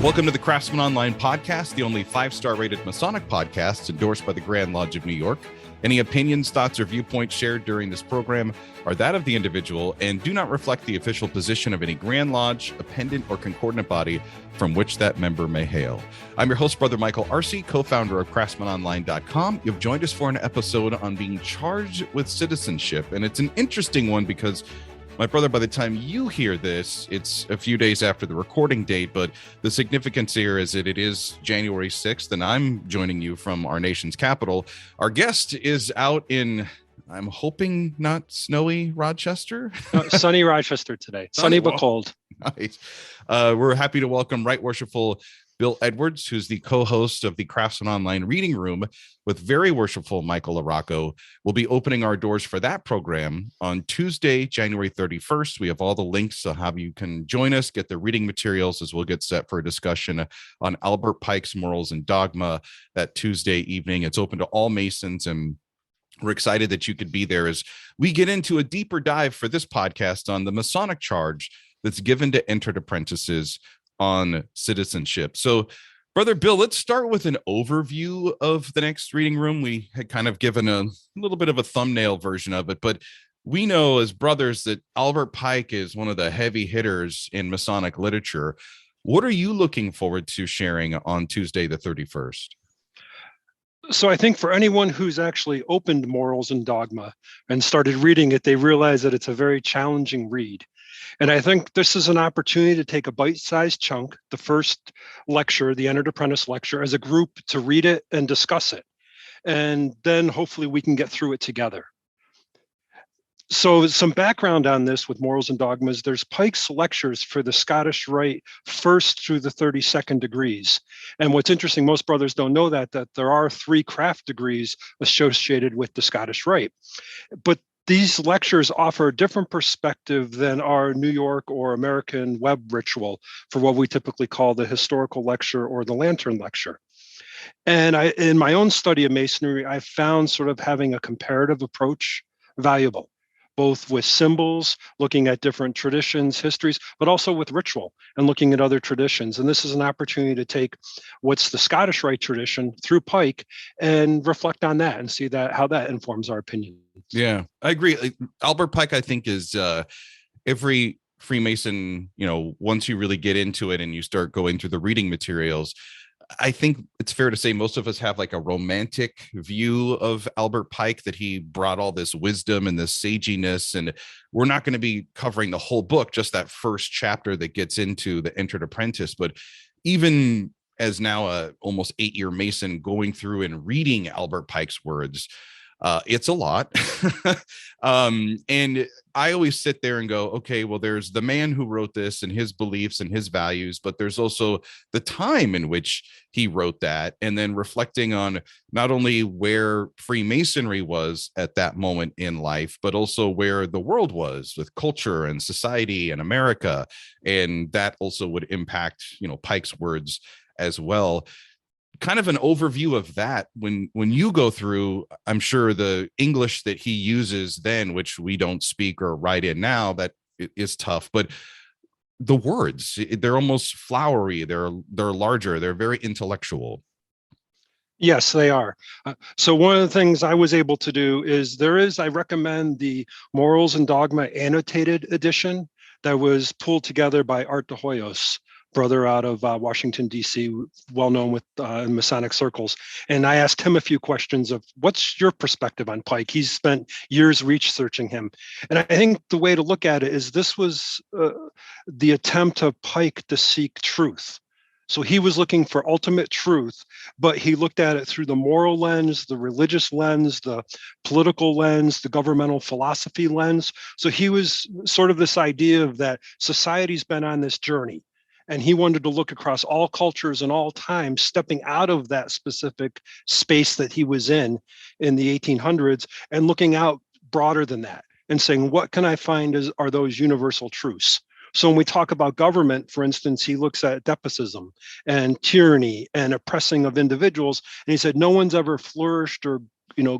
Welcome to the Craftsmen Online Podcast, the only 5-star rated Masonic podcast endorsed by the Grand Lodge of New York. Any opinions, thoughts, or viewpoints shared during this program are that of the individual and do not reflect the official position of any Grand Lodge, appendant, or concordant body from which that member may hail. I'm your host, Brother Michael Arce, co-founder of CraftsmenOnline.com. You've joined us for an episode on being charged with citizenship, and it's an interesting one because my brother, by the time you hear this, it's a few days after the recording date, but the significance here is that it is January 6th, and I'm joining you from our nation's capital. Our guest is out in, I'm hoping not snowy Rochester. No, sunny Rochester today. Sunny but cold. Nice. We're happy to welcome Right Worshipful Bill Edwards, who's the co-host of the Craftsmen Online Reading Room with Very Worshipful Michael Aracco. We'll be opening our doors for that program on Tuesday, January 31st. We have all the links on how you can join us, get the reading materials as we'll get set for a discussion on Albert Pike's Morals and Dogma that Tuesday evening. It's open to all Masons, and we're excited that you could be there as we get into a deeper dive for this podcast on the Masonic Charge that's given to Entered Apprentices on citizenship. So, Brother Bill, let's start with an overview of the next reading room. We had kind of given a little bit of a thumbnail version of it, but we know as brothers that Albert Pike is one of the heavy hitters in Masonic literature. What are you looking forward to sharing on Tuesday, the 31st? So I think for anyone who's actually opened Morals and Dogma and started reading it, they realize that it's a very challenging read. And I think this is an opportunity to take a bite-sized chunk, the first lecture, the Entered Apprentice lecture, as a group to read it and discuss it. And then hopefully we can get through it together. So some background on this with Morals and Dogmas, there's Pike's lectures for the Scottish Rite 1st through the 32nd degrees. And what's interesting, most brothers don't know that there are 3 craft degrees associated with the Scottish Rite. But these lectures offer a different perspective than our New York or American web ritual for what we typically call the historical lecture or the lantern lecture. And in my own study of Masonry, I found sort of having a comparative approach valuable, both with symbols, looking at different traditions, histories, but also with ritual and looking at other traditions. And this is an opportunity to take what's the Scottish Rite tradition through Pike and reflect on that and see that how that informs our opinion. Yeah, I agree. Albert Pike, I think, is every Freemason, once you really get into it and you start going through the reading materials, I think it's fair to say most of us have like a romantic view of Albert Pike, that he brought all this wisdom and this saginess. And we're not going to be covering the whole book, just that first chapter that gets into the Entered Apprentice. But even as now a almost 8-year Mason going through and reading Albert Pike's words, it's a lot. And I always sit there and go, okay, well, there's the man who wrote this and his beliefs and his values, but there's also the time in which he wrote that. And then reflecting on not only where Freemasonry was at that moment in life, but also where the world was with culture and society and America. And that also would impact, Pike's words as well. Kind of an overview of that when you go through, I'm sure the English that he uses then, which we don't speak or write in now, that is tough, but the words, they're almost flowery, they're larger, they're very intellectual. Yes, they are. So one of the things I was able to do is I recommend the Morals and Dogma annotated edition that was pulled together by Art de Hoyos, brother out of Washington, D.C., well known with in Masonic circles. And I asked him a few questions of what's your perspective on Pike? He's spent years researching him. And I think the way to look at it is this was the attempt of Pike to seek truth. So he was looking for ultimate truth, but he looked at it through the moral lens, the religious lens, the political lens, the governmental philosophy lens. So he was sort of this idea of that society's been on this journey. And he wanted to look across all cultures and all times, stepping out of that specific space that he was in the 1800s and looking out broader than that and saying, what can I find are those universal truths? So when we talk about government, for instance, he looks at despotism and tyranny and oppressing of individuals. And he said, no one's ever flourished or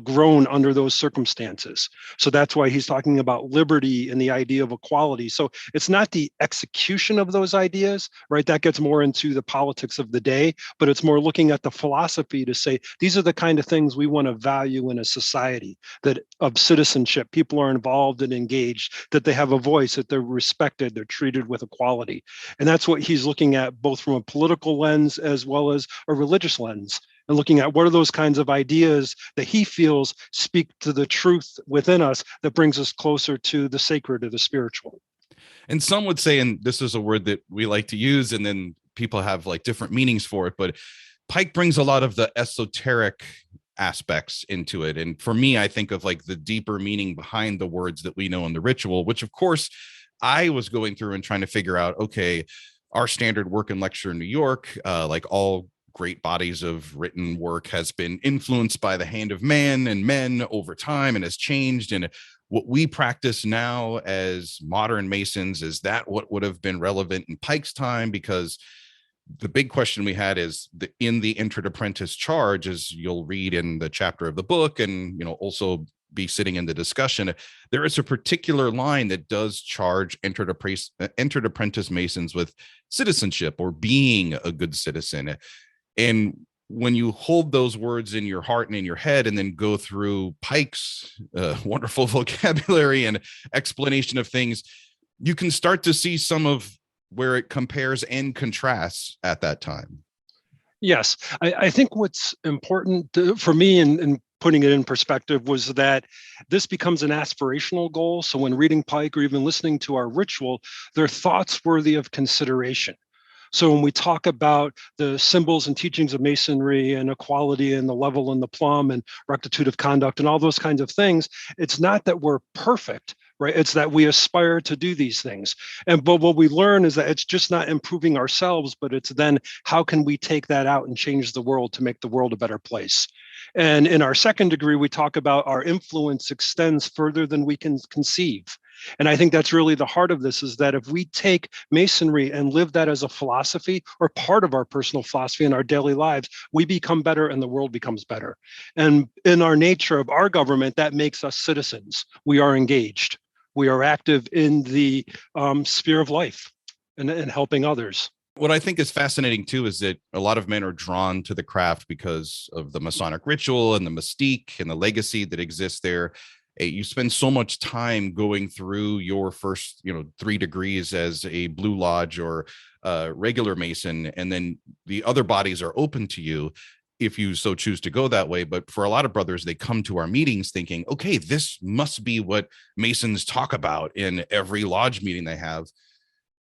grown under those circumstances. So that's why he's talking about liberty and the idea of equality. So it's not the execution of those ideas, right? That gets more into the politics of the day, but it's more looking at the philosophy to say, these are the kind of things we want to value in a society, that of citizenship, people are involved and engaged, that they have a voice, that they're respected, they're treated with equality. And that's what he's looking at, both from a political lens as well as a religious lens, and looking at what are those kinds of ideas that he feels speak to the truth within us that brings us closer to the sacred or the spiritual. And some would say, and this is a word that we like to use, and then people have like different meanings for it, but Pike brings a lot of the esoteric aspects into it. And for me, I think of like the deeper meaning behind the words that we know in the ritual, which of course I was going through and trying to figure out, okay, our standard work and lecture in New York, like all great bodies of written work, has been influenced by the hand of man and men over time and has changed. And what we practice now as modern Masons, is that what would have been relevant in Pike's time? Because the big question we had is in the Entered Apprentice Charge, as you'll read in the chapter of the book, and also be sitting in the discussion, there is a particular line that does charge Entered Apprentice Masons with citizenship or being a good citizen. And when you hold those words in your heart and in your head and then go through Pike's wonderful vocabulary and explanation of things, you can start to see some of where it compares and contrasts at that time. Yes, I think what's important for me in putting it in perspective was that this becomes an aspirational goal. So when reading Pike or even listening to our ritual, they're thoughts worthy of consideration. So when we talk about the symbols and teachings of Masonry and equality and the level and the plumb and rectitude of conduct and all those kinds of things, it's not that we're perfect, right? It's that we aspire to do these things. But what we learn is that it's just not improving ourselves, but it's then how can we take that out and change the world to make the world a better place? And in our second degree, we talk about our influence extends further than we can conceive. And I think that's really the heart of this, is that if we take Masonry and live that as a philosophy or part of our personal philosophy in our daily lives, we become better and the world becomes better. And in our nature of our government, that makes us citizens. We are engaged. We are active in the sphere of life and helping others. What I think is fascinating too is that a lot of men are drawn to the craft because of the Masonic ritual and the mystique and the legacy that exists there. You spend so much time going through your first, 3 degrees as a Blue Lodge or regular Mason, and then the other bodies are open to you if you so choose to go that way. But for a lot of brothers, they come to our meetings thinking, okay, this must be what Masons talk about in every lodge meeting they have,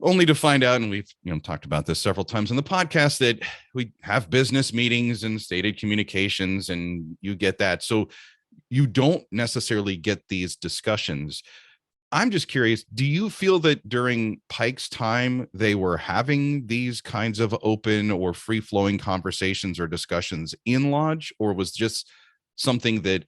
only to find out, and we've talked about this several times in the podcast, that we have business meetings and stated communications, and you get that. So you don't necessarily get these discussions. I'm just curious, do you feel that during Pike's time, they were having these kinds of open or free-flowing conversations or discussions in lodge, or was just something that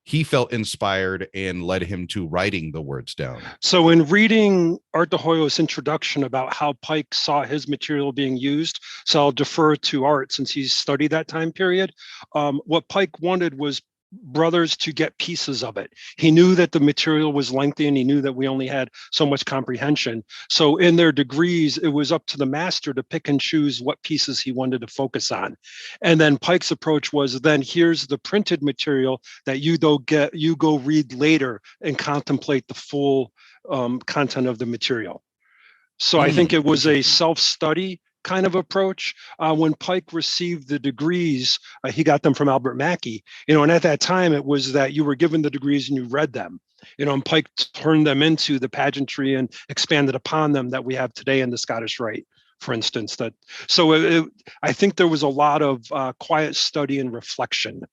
he felt inspired and led him to writing the words down? So in reading Art de Hoyo's introduction about how Pike saw his material being used, so I'll defer to Art since he's studied that time period, what Pike wanted was brothers to get pieces of it. He knew that the material was lengthy and he knew that we only had so much comprehension. So in their degrees, it was up to the master to pick and choose what pieces he wanted to focus on. And then Pike's approach was, then here's the printed material that you go read later and contemplate the full content of the material. So I think it was a self-study kind of approach. When Pike received the degrees, he got them from Albert Mackey, and at that time it was that you were given the degrees and you read them, and Pike turned them into the pageantry and expanded upon them that we have today in the Scottish Rite, for instance. I think there was a lot of quiet study and reflection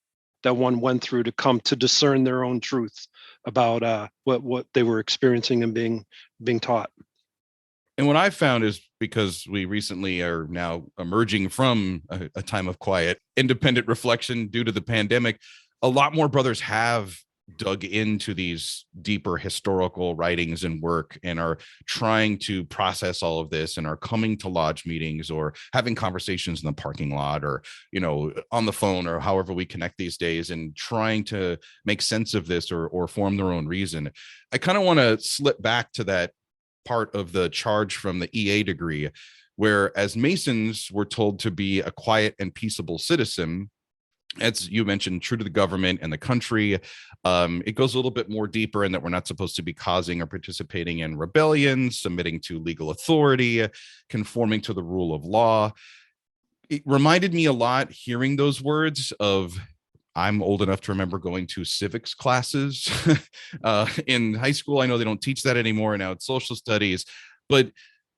that one went through to come to discern their own truth about what they were experiencing and being taught. And what I found is, because we recently are now emerging from a time of quiet, independent reflection due to the pandemic, a lot more brothers have dug into these deeper historical writings and work and are trying to process all of this and are coming to lodge meetings or having conversations in the parking lot or, on the phone or however we connect these days and trying to make sense of this or form their own reason. I kind of want to slip back to that part of the charge from the EA degree, where as Masons we're told to be a quiet and peaceable citizen, as you mentioned, true to the government and the country. It goes a little bit more deeper in that we're not supposed to be causing or participating in rebellions, submitting to legal authority, conforming to the rule of law. It reminded me a lot hearing those words of, I'm old enough to remember going to civics classes in high school. I know they don't teach that anymore. Now it's social studies. But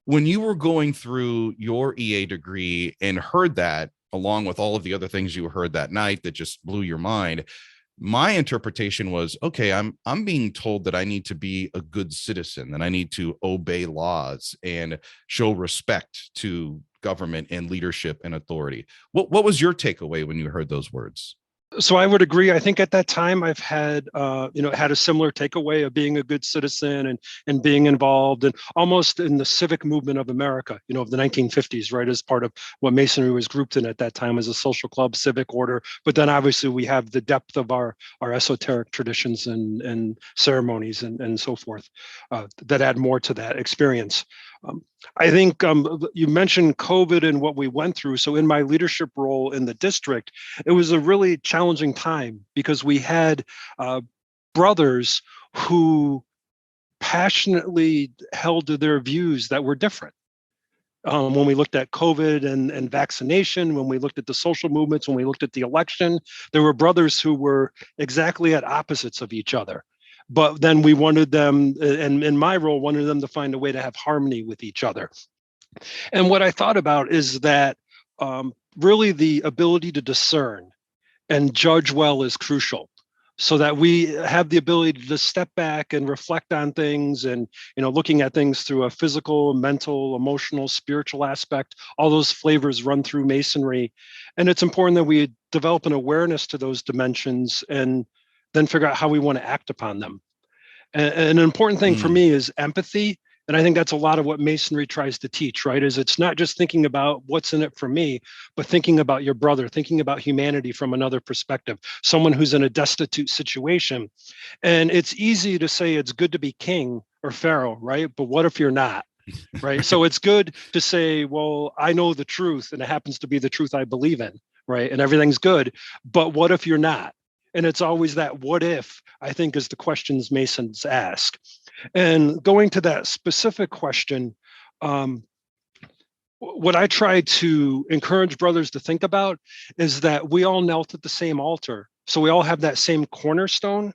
when you were going through your EA degree and heard that, along with all of the other things you heard that night that just blew your mind, my interpretation was, okay, I'm being told that I need to be a good citizen, and I need to obey laws and show respect to government and leadership and authority. What was your takeaway when you heard those words? So I would agree. I think at that time I've had, had a similar takeaway of being a good citizen and being involved and almost in the civic movement of America, of the 1950s, right, as part of what Masonry was grouped in at that time as a social club, civic order. But then obviously we have the depth of our esoteric traditions and ceremonies and so forth that add more to that experience. I think you mentioned COVID and what we went through. So in my leadership role in the district, it was a really challenging time because we had brothers who passionately held to their views that were different. When we looked at COVID and vaccination, when we looked at the social movements, when we looked at the election, there were brothers who were exactly at opposites of each other. But then we wanted them, and in my role, wanted them to find a way to have harmony with each other. And what I thought about is that really the ability to discern and judge well is crucial, so that we have the ability to just step back and reflect on things and, looking at things through a physical, mental, emotional, spiritual aspect. All those flavors run through Masonry. And it's important that we develop an awareness to those dimensions and then figure out how we want to act upon them. And an important thing for me is empathy. And I think that's a lot of what Masonry tries to teach, right? Is it's not just thinking about what's in it for me, but thinking about your brother, thinking about humanity from another perspective, someone who's in a destitute situation. And it's easy to say it's good to be king or pharaoh, right? But what if you're not? Right. So it's good to say, well, I know the truth and it happens to be the truth I believe in, right? And everything's good. But what if you're not? And it's always that what if, I think, is the questions Masons ask. And going to that specific question, what I try to encourage brothers to think about is that we all knelt at the same altar. So we all have that same cornerstone,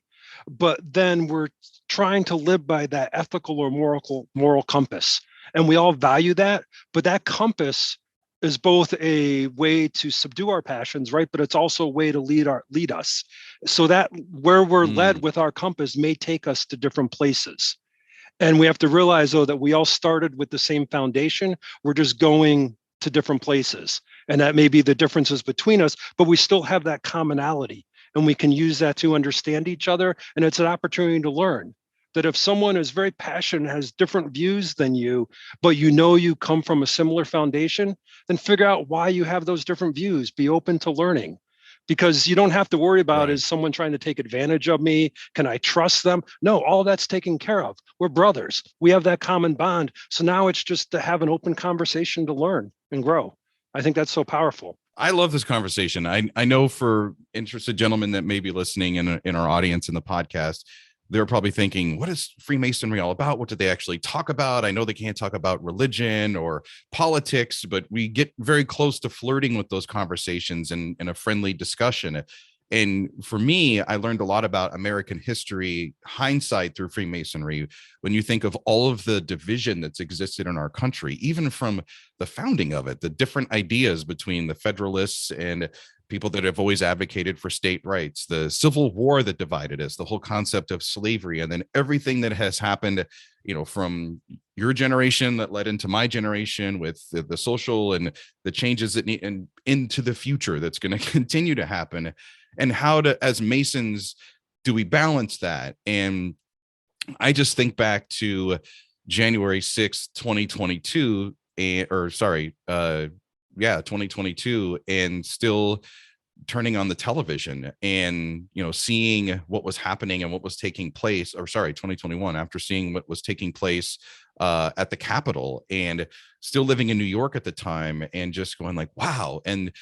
but then we're trying to live by that ethical or moral compass. And we all value that, but that compass is both a way to subdue our passions, right? But it's also a way to lead us. So that where we're led with our compass may take us to different places. And we have to realize, though, that we all started with the same foundation. We're just going to different places. And that may be the differences between us, but we still have that commonality. And we can use that to understand each other. And it's an opportunity to learn that if someone is very passionate, has different views than you, but you come from a similar foundation, then figure out why you have those different views. Be open to learning. Because you don't have to worry about, is someone trying to take advantage of me? Can I trust them? No, all that's taken care of. We're brothers. We have that common bond. So now it's just to have an open conversation to learn and grow. I think that's so powerful. I love this conversation. I know for interested gentlemen that may be listening in our audience in the podcast, they're probably thinking, what is Freemasonry all about? What do they actually talk about? I know they can't talk about religion or politics, but we get very close to flirting with those conversations in a friendly discussion. And for me, I learned a lot about American history, hindsight through Freemasonry. When you think of all of the division that's existed in our country, even from the founding of it, the different ideas between the Federalists and people that have always advocated for state rights, the Civil War that divided us, the whole concept of slavery, and then everything that has happened, from your generation that led into my generation with the social and the changes that need and into the future that's going to continue to happen, and how to, as Masons, do we balance that? And I just think back to January 6th, 2022, 2022, and still turning on the television and, seeing what was happening and what was taking place, 2021, after seeing what was taking place at the Capitol, and still living in New York at the time, and just going like, wow. And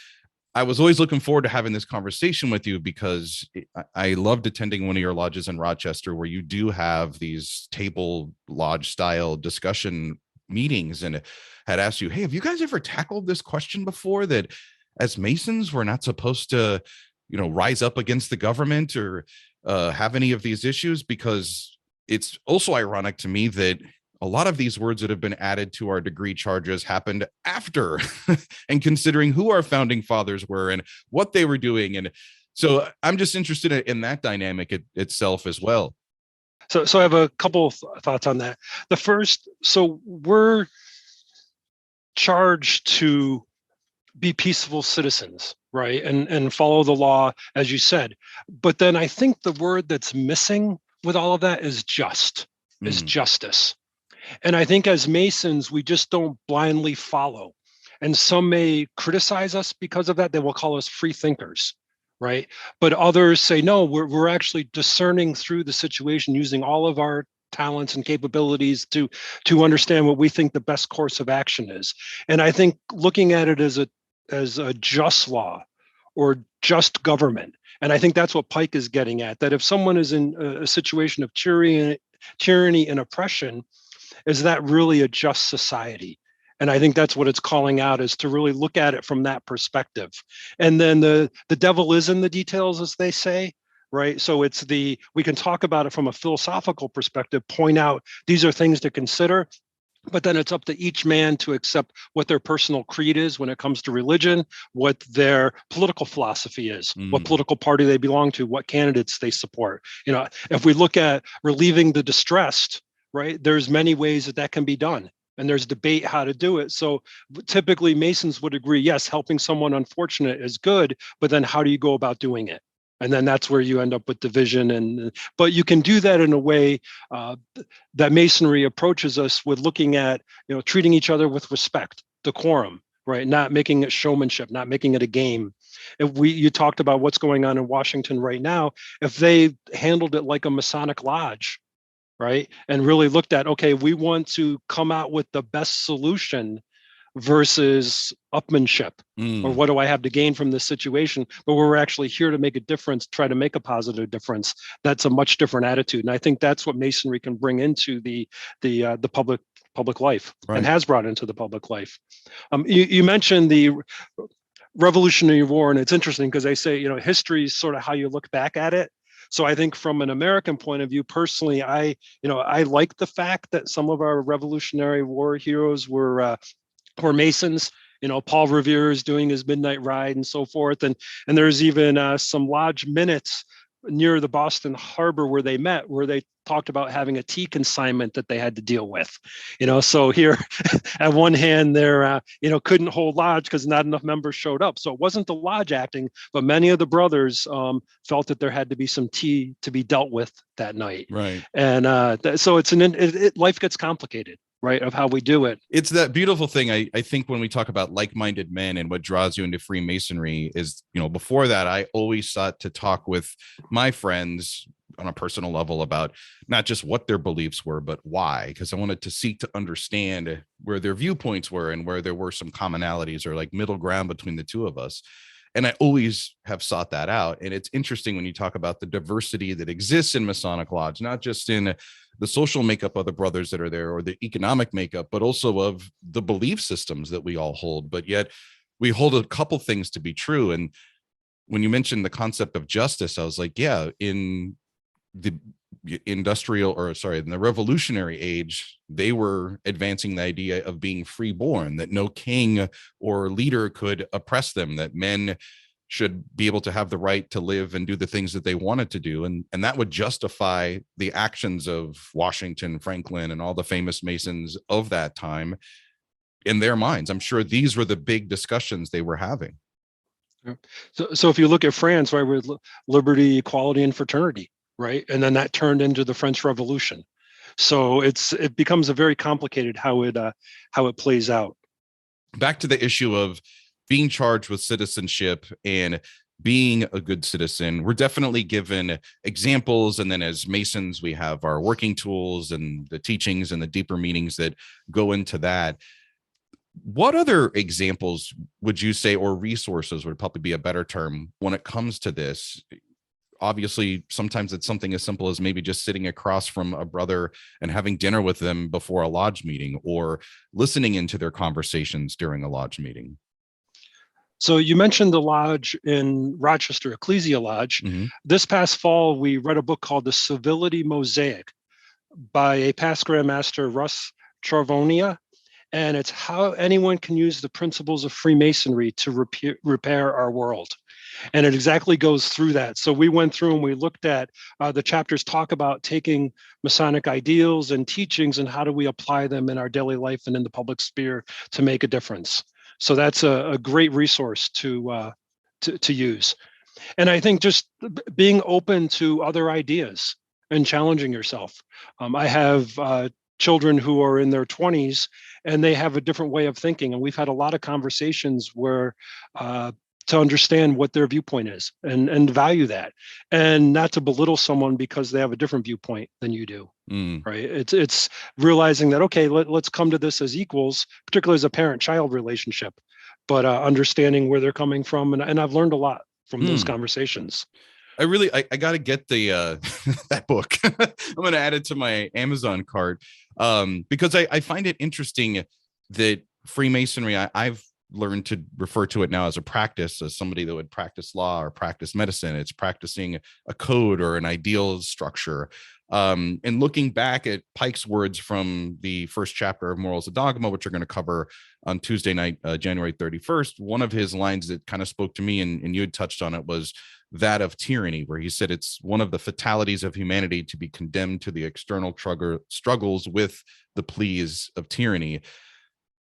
I was always looking forward to having this conversation with you, because I loved attending one of your lodges in Rochester, where you do have these table lodge style discussion meetings, and had asked you, hey, have you guys ever tackled this question before, that as Masons, we're not supposed to, rise up against the government or have any of these issues? Because it's also ironic to me that a lot of these words that have been added to our degree charges happened after and considering who our founding fathers were and what they were doing. And so I'm just interested in that dynamic itself as well. So I have a couple of thoughts on that. The first, so we're charged to be peaceful citizens, right? And follow the law, as you said. But then I think the word that's missing with all of that is justice. And I think as Masons, we just don't blindly follow. And some may criticize us because of that. They will call us free thinkers, right? But others say, no, we're actually discerning through the situation, using all of our talents and capabilities to understand what we think the best course of action is. And I think looking at it as a just law or just government, and I think that's what Pike is getting at, that if someone is in a situation of tyranny and oppression, is that really a just society? And I think that's what it's calling out, is to really look at it from that perspective. And then the devil is in the details, as they say, right? So we can talk about it from a philosophical perspective, point out these are things to consider, but then it's up to each man to accept what their personal creed is when it comes to religion, what their political philosophy is, what political party they belong to, what candidates they support. If we look at relieving the distressed, right, there's many ways that can be done, and there's debate how to do it. So typically Masons would agree, yes, helping someone unfortunate is good, but then how do you go about doing it? And then that's where you end up with division. But you can do that in a way that Masonry approaches us with, looking at, treating each other with respect, decorum, right? Not making it showmanship, not making it a game. You talked about what's going on in Washington right now. If they handled it like a Masonic lodge, right, and really looked at, okay, we want to come out with the best solution versus upmanship, or what do I have to gain from this situation, but we're actually here to make a difference, try to make a positive difference. That's a much different attitude, and I think that's what Masonry can bring into the public life, right, and has brought into the public life. You mentioned the Revolutionary War, and it's interesting because they say, history is sort of how you look back at it. So I think from an American point of view, personally, I like the fact that some of our Revolutionary War heroes were Masons. Paul Revere is doing his midnight ride and so forth. And there's even some lodge minutes near the Boston Harbor where they met, where they talked about having a tea consignment that they had to deal with. So here at one hand, they're, couldn't hold lodge because not enough members showed up. So it wasn't the lodge acting, but many of the brothers felt that there had to be some tea to be dealt with that night. Right. And so life gets complicated, right, of how we do it. It's that beautiful thing. I think when we talk about like-minded men and what draws you into Freemasonry is, before that, I always sought to talk with my friends on a personal level about not just what their beliefs were, but why, because I wanted to seek to understand where their viewpoints were and where there were some commonalities or like middle ground between the two of us. And I always have sought that out. And it's interesting when you talk about the diversity that exists in Masonic Lodge, not just in the social makeup of the brothers that are there or the economic makeup, but also of the belief systems that we all hold. But yet we hold a couple things to be true. And when you mentioned the concept of justice, I was like, yeah, in the in the revolutionary age, they were advancing the idea of being freeborn, that no king or leader could oppress them, that men should be able to have the right to live and do the things that they wanted to do. And that would justify the actions of Washington, Franklin, and all the famous Masons of that time in their minds. I'm sure these were the big discussions they were having. So if you look at France, right, with liberty, equality, and fraternity, right? And then that turned into the French Revolution. So it becomes a very complicated how it plays out. Back to the issue of being charged with citizenship and being a good citizen, we're definitely given examples. And then as Masons, we have our working tools and the teachings and the deeper meanings that go into that. What other examples would you say, or resources would probably be a better term when it comes to this? Obviously, sometimes it's something as simple as maybe just sitting across from a brother and having dinner with them before a lodge meeting, or listening into their conversations during a lodge meeting. So you mentioned the lodge in Rochester, Ecclesia Lodge. Mm-hmm. This past fall, we read a book called The Civility Mosaic by a past Grand Master, Russ Charvonia. And it's how anyone can use the principles of Freemasonry to repair our world. And it exactly goes through that. So we went through and we looked at the chapters talk about taking Masonic ideals and teachings and how do we apply them in our daily life and in the public sphere to make a difference. So that's a great resource to use. And I think just being open to other ideas and challenging yourself. I have children who are in their 20s and they have a different way of thinking. And we've had a lot of conversations where to understand what their viewpoint is and value that, and not to belittle someone because they have a different viewpoint than you do. Right? It's realizing that, okay, let's come to this as equals, particularly as a parent-child relationship, but understanding where they're coming from. And I've learned a lot from those conversations. I got to get the that book. I'm going to add it to my Amazon cart because I find it interesting that Freemasonry, I've learned to refer to it now as a practice, as somebody that would practice law or practice medicine. It's practicing a code or an ideal structure. And looking back at Pike's words from the first chapter of Morals of Dogma, which we're going to cover on Tuesday night, January 31st, one of his lines that kind of spoke to me, and you had touched on it, was that of tyranny, where he said it's one of the fatalities of humanity to be condemned to the external struggles with the pleas of tyranny.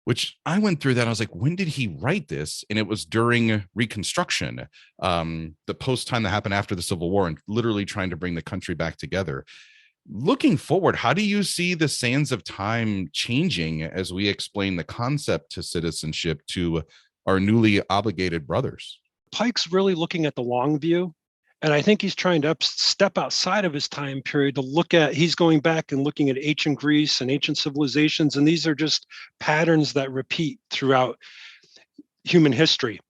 Which I went through that. I was like, when did he write this? And it was during Reconstruction, the post time that happened after the Civil War, and literally trying to bring the country back together. Looking forward, how do you see the sands of time changing as we explain the concept to citizenship to our newly obligated brothers? Pike's really looking at the long view. And I think he's trying to step outside of his time period to look at, he's going back and looking at ancient Greece and ancient civilizations. And these are just patterns that repeat throughout human history.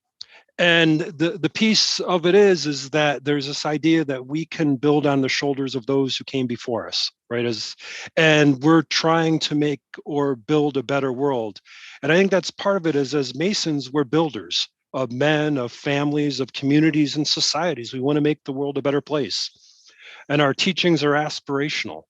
And the piece of it is that there's this idea that we can build on the shoulders of those who came before us, right? And we're trying to make or build a better world. And I think that's part of it is, as Masons, we're builders of men, of families, of communities and societies. We want to make the world a better place. And our teachings are aspirational.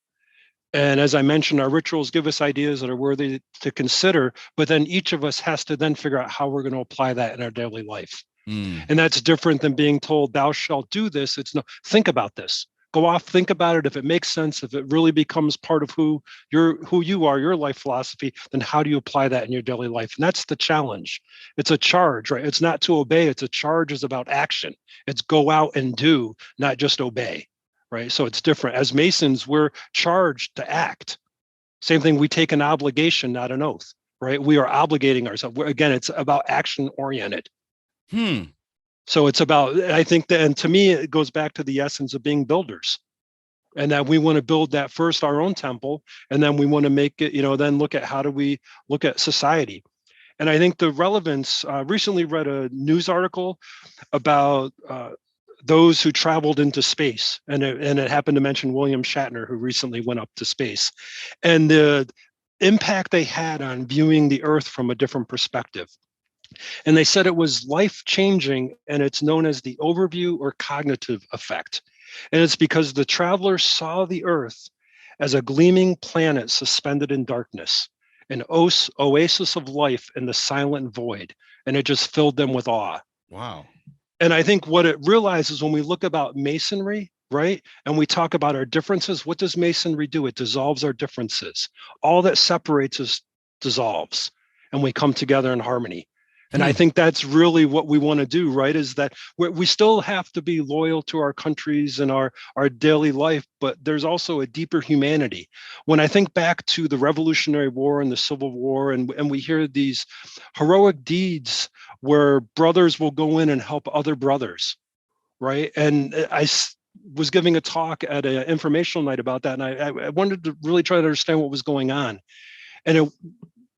And as I mentioned, our rituals give us ideas that are worthy to consider, but then each of us has to then figure out how we're going to apply that in our daily life. And that's different than being told, thou shalt do this. It's no, think about this. Go off, think about it. If it makes sense, if it really becomes part of who you are, your life philosophy, then how do you apply that in your daily life? And that's the challenge. It's a charge, right? It's not to obey. It's a charge is about action. It's go out and do, not just obey, right? So it's different. As Masons, we're charged to act. Same thing, we take an obligation, not an oath, right? We are obligating ourselves. Again, it's about action oriented. So it's about, I think that, and to me, it goes back to the essence of being builders, and that we want to build that first, our own temple, and then we want to make it, then look at how do we look at society. And I think the relevance, recently read a news article about those who traveled into space, and it happened to mention William Shatner, who recently went up to space, and the impact they had on viewing the Earth from a different perspective. And they said it was life-changing, and it's known as the overview or cognitive effect. And it's because the travelers saw the Earth as a gleaming planet suspended in darkness, an oasis of life in the silent void, and it just filled them with awe. Wow. And I think what it realizes when we look about Masonry, right, and we talk about our differences, what does Masonry do? It dissolves our differences. All that separates us dissolves, and we come together in harmony. And I think that's really what we want to do, right? Is that we still have to be loyal to our countries and our daily life, but there's also a deeper humanity. When I think back to the Revolutionary War and the Civil War, and we hear these heroic deeds where brothers will go in and help other brothers, right? And was giving a talk at an informational night about that, and I wanted to really try to understand what was going on. And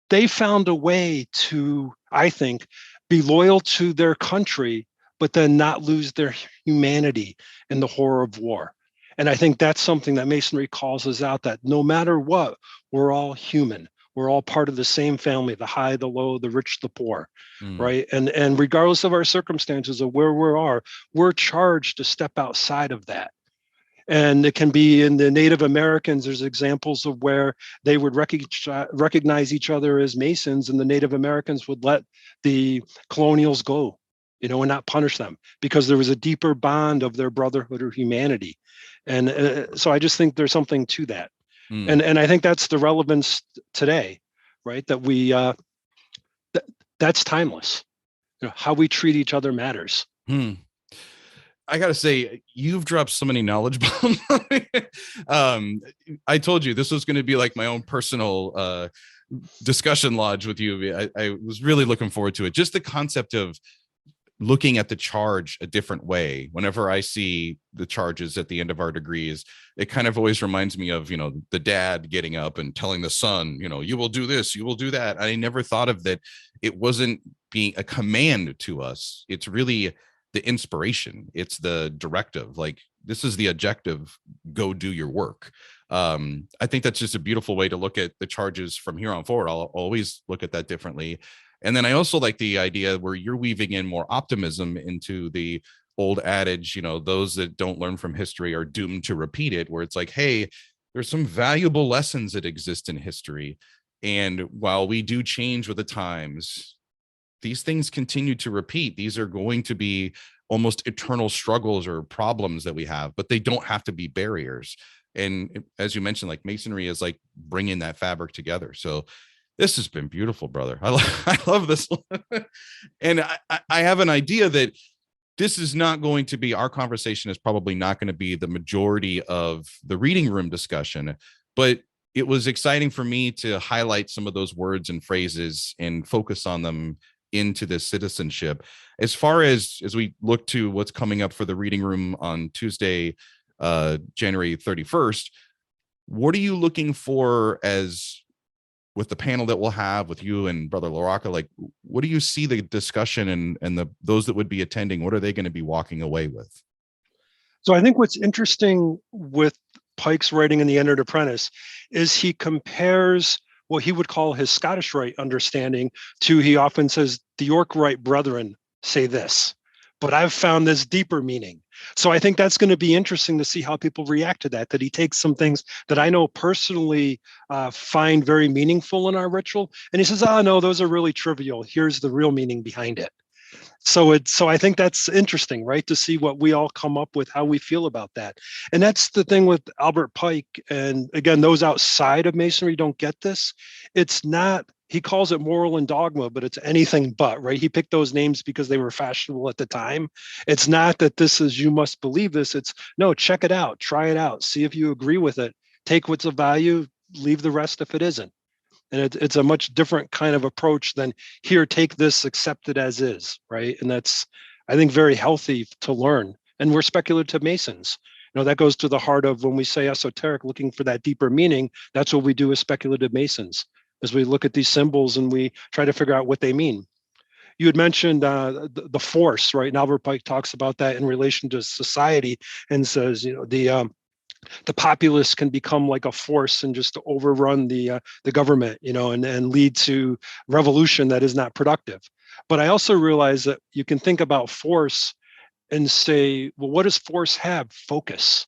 they found a way to, I think, be loyal to their country, but then not lose their humanity in the horror of war. And I think that's something that Masonry calls us out, that no matter what, we're all human. We're all part of the same family, the high, the low, the rich, the poor, right? And regardless of our circumstances of where we are, we're charged to step outside of that. And it can be in the Native Americans, there's examples of where they would recognize each other as Masons, and the Native Americans would let the colonials go, and not punish them, because there was a deeper bond of their brotherhood or humanity. And so I just think there's something to that. And I think that's the relevance today, right? That we, that's timeless. How we treat each other matters. I gotta say, you've dropped so many knowledge bombs. I told you this was going to be like my own personal discussion lodge with you. I was really looking forward to it. Just the concept of looking at the charge a different way. Whenever I see the charges at the end of our degrees, it kind of always reminds me of, the dad getting up and telling the son, you will do this, you will do that. I never thought of that. It wasn't being a command to us. It's really the inspiration. It's the directive. Like, this is the objective, go do your work. I think that's just a beautiful way to look at the charges from here on forward. I'll always look at that differently. And then I also like the idea where you're weaving in more optimism into the old adage, those that don't learn from history are doomed to repeat it, where it's like, hey, there's some valuable lessons that exist in history. And while we do change with the times, these things continue to repeat. These are going to be almost eternal struggles or problems that we have, but they don't have to be barriers. And as you mentioned, like, Masonry is like bringing that fabric together. So this has been beautiful, brother. I love this. And I have an idea that this is not going to be, our conversation is probably not going to be the majority of the reading room discussion, but it was exciting for me to highlight some of those words and phrases and focus on them into this citizenship. As far as we look to what's coming up for the reading room on Tuesday, January 31st, what are you looking for as with the panel that we'll have with you and Brother LaRocca? Like, what do you see the discussion and those that would be attending, what are they going to be walking away with? So I think what's interesting with Pike's writing in the Entered Apprentice is he compares what he would call his Scottish Rite understanding to, he often says, the York Rite brethren say this, but I've found this deeper meaning. So I think that's going to be interesting to see how people react to that he takes some things that I know personally find very meaningful in our ritual, and he says, oh, no, those are really trivial. Here's the real meaning behind it. So I think that's interesting, right? To see what we all come up with, how we feel about that. And that's the thing with Albert Pike. And again, those outside of Masonry don't get this. It's not, he calls it moral and dogma, but it's anything but, right? He picked those names because they were fashionable at the time. It's not that this is, you must believe this. It's, no, check it out, try it out, see if you agree with it, take what's of value, leave the rest if it isn't. And it's a much different kind of approach than, here, take this, accept it as is, right? And that's, I think, very healthy to learn. And we're speculative Masons. That goes to the heart of when we say esoteric, looking for that deeper meaning. That's what we do as speculative Masons, as we look at these symbols and we try to figure out what they mean. You had mentioned the force, right? And Albert Pike talks about that in relation to society and says, the populace can become like a force and just overrun the government, and lead to revolution that is not productive. But I also realize that you can think about force and say, well, what does force have? Focus.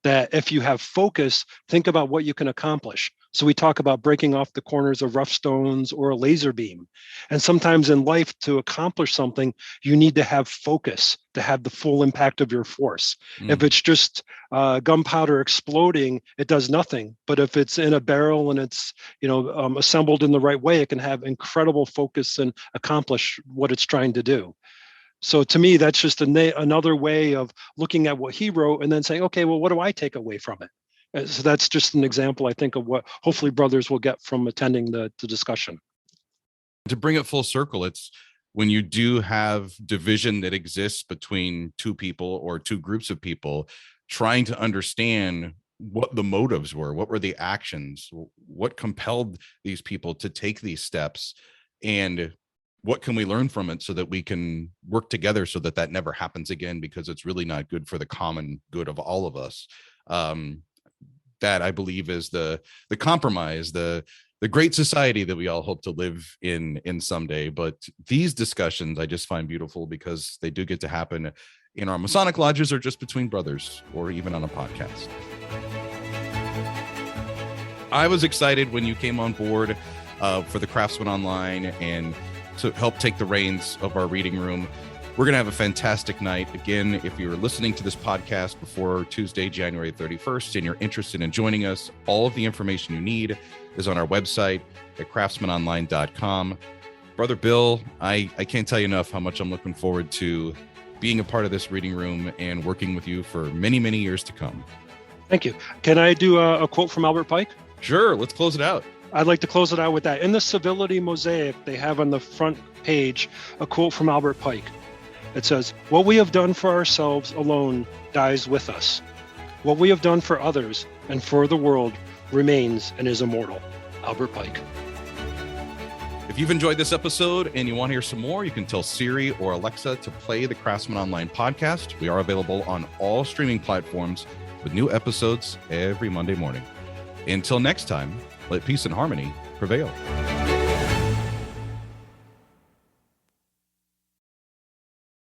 That if you have focus, think about what you can accomplish. So we talk about breaking off the corners of rough stones or a laser beam. And sometimes in life, to accomplish something, you need to have focus to have the full impact of your force. If it's just gunpowder exploding, it does nothing. But if it's in a barrel and it's assembled in the right way, it can have incredible focus and accomplish what it's trying to do. So to me, that's just another way of looking at what he wrote and then saying, okay, well, what do I take away from it? So that's just an example, I think, of what hopefully brothers will get from attending the discussion. To bring it full circle, it's when you do have division that exists between two people or two groups of people, trying to understand what the motives were, what were the actions, what compelled these people to take these steps, and what can we learn from it so that we can work together so that that never happens again, because it's really not good for the common good of all of us. That I believe is the compromise, the great society that we all hope to live in someday. But these discussions I just find beautiful because they do get to happen in our Masonic lodges or just between brothers or even on a podcast. I was excited when you came on board for the Craftsmen Online and to help take the reins of our reading room. We're going to have a fantastic night. Again, if you're listening to this podcast before Tuesday, January 31st, and you're interested in joining us, all of the information you need is on our website at craftsmenonline.com. Brother Bill, I can't tell you enough how much I'm looking forward to being a part of this reading room and working with you for many, many years to come. Thank you. Can I do a quote from Albert Pike? Sure, let's close it out. I'd like to close it out with that. In the civility mosaic, they have on the front page a quote from Albert Pike. It says, "What we have done for ourselves alone dies with us. What we have done for others and for the world remains and is immortal." Albert Pike. If you've enjoyed this episode and you want to hear some more, you can tell Siri or Alexa to play the Craftsmen Online podcast. We are available on all streaming platforms with new episodes every Monday morning. Until next time, let peace and harmony prevail.